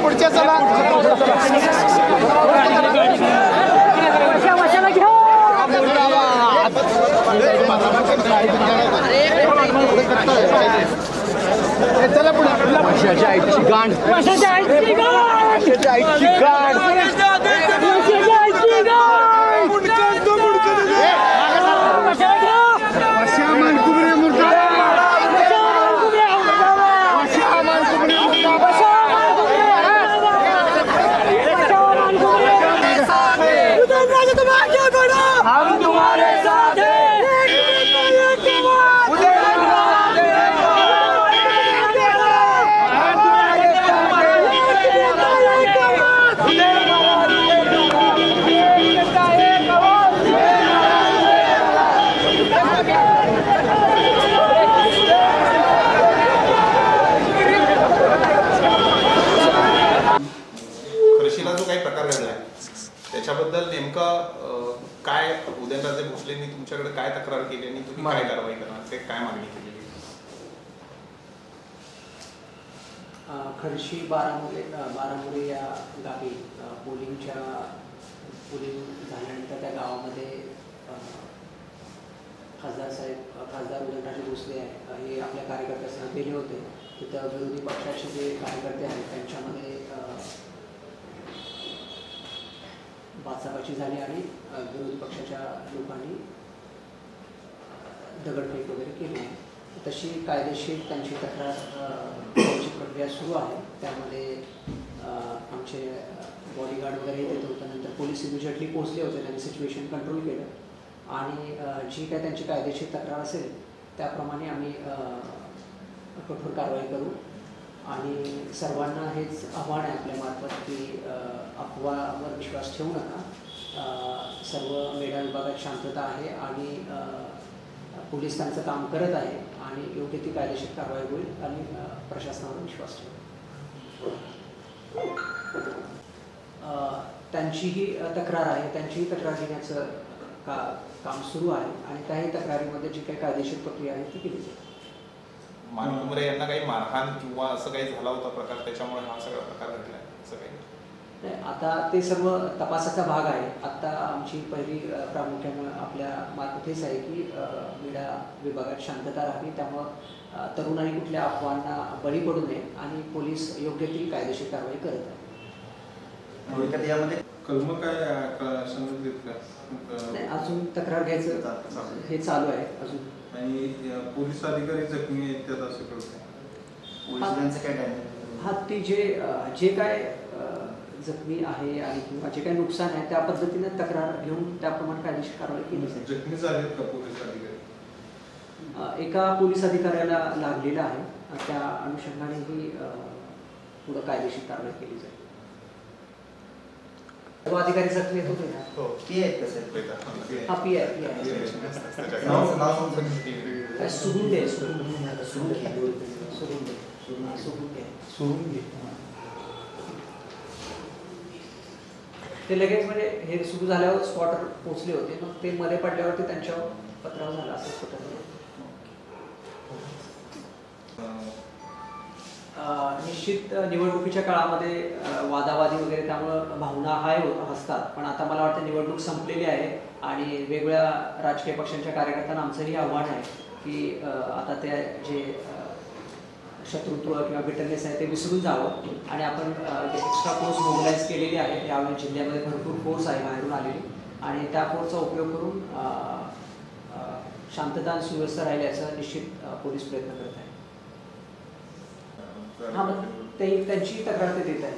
पुढचे चला चला पुढे वर्षाच्या आईची गांड वर्षाच्या आईची गांड हम तुम्हारे साथ हैं खर्शीला जो काही प्रकार घडलाय त्याच्याबद्दल नेमका काय उदयनराजे भोसलेंनी तुमच्याकडे काय तक्रार केली आणि तुम्ही काय कारवाई करणार ते काय मागणी केली? खर्शी बारामुरे या गावी पोलिंग झाल्यानंतर त्या गावामध्ये खासदार उदयनराजे भोसले हे आपल्या कार्यकर्त्यांसह गेले होते. तिथं विरोधी पक्षाचे जे कार्यकर्ते आहेत त्यांच्यामध्ये बाचाबाची झाली आणि विरोधी पक्षाच्या लोकांनी दगडफेक वगैरे केली. तशी कायदेशीर त्यांची तक्रार प्रक्रिया सुरू आहे. त्यामध्ये आमचे बॉडीगार्ड वगैरे येत होतं. नंतर पोलीस इमिजिएटली पोहोचले होते. त्यांनी सिच्युएशन कंट्रोल केलं आणि जी काय त्यांची कायदेशीर तक्रार असेल त्याप्रमाणे आम्ही कठोर कारवाई करू. आणि सर्वांना हेच आव्हान आहे आपल्यामार्फत की अफवावर विश्वास ठेवू नका. सर्व मेढा विभागात शांतता आहे आणि पोलीस त्यांचं काम करत आहे आणि योग्य ती कायदेशीर कारवाई होईल आणि प्रशासनावर विश्वास ठेवू. त्यांचीही तक्रार आहे. त्यांचीही तक्रार घेण्याचं काम सुरू आहे आणि त्याही तक्रारीमध्ये जी काही कायदेशीर प्रक्रिया आहे ती केली जाईल. मानकुमरे यांना काही मारहाण किंवा असं काही झाला होता प्रकार त्याच्यामुळे हा सगळा प्रकार घडलाय असं काही नाही. आता ते सर्व तपासाचा भाग आहे. आता आमची पहिली प्रामुख्यानं आपल्या मार्फत हेच आहे की मीडिया विभागात शांतता राहावी. त्यामुळं तरुणांनी कुठल्या अफवांना बळी पडू नये आणि पोलीस योग्य ती कायदेशीर कारवाई करत आहे. यामध्ये कलम काय सांगितलेत नाही, अजून तक्रार घ्यायचं हे चालू आहे अजून. आणि पोलीस अधिकारी जखमी आहेत त्यात असं कळतं पोलिसांचं काय टाइम हा ती जे काय जखमी आहे आणि किंवा जे काही नुकसान आहे त्या पद्धतीने तक्रार घेऊन त्याप्रमाणे कायदेशीर कारवाई केली जाईल. जखमी झालेत का पोलीस अधिकारी? एका पोलीस अधिकाऱ्याला लागलेला आहे. त्या अनुषंगानेही पुढे कायदेशीर कारवाई केली जाईल. तो अधिकारी जखमी होते ना? हो. पी आहेत का सर? हा पी आहे. ते लगेच म्हणजे हे सुरू झाल्यावर स्पॉटर पोहोचले होते. मग ते मध्ये पडल्यावर ते त्यांच्यावर पत्राव झाला असं निश्चित निवडणुकीच्या काळामध्ये वादावादी वगैरे त्यामुळं भावना असतात. पण आता मला वाटतं निवडणूक संपलेली आहे आणि वेगवेगळ्या राजकीय पक्षांच्या कार्यकर्त्यांना आमचंही आव्हान आहे की आता त्या जे शत्रुत्व किंवा बिटरनेस आहे ते विसरून जावं आणि आपण एक्स्ट्रा फोर्स मोबिलाइज केलेली आहे. यावेळी जिल्ह्यामध्ये भरपूर फोर्स आहे बाहेरून आलेली आणि त्या फोर्सचा उपयोग करून शांतता आणि सुव्यवस्था राहील याचा निश्चित पोलीस प्रयत्न करत आहे. हा, मग त्यांची तक्रार ते देत आहे.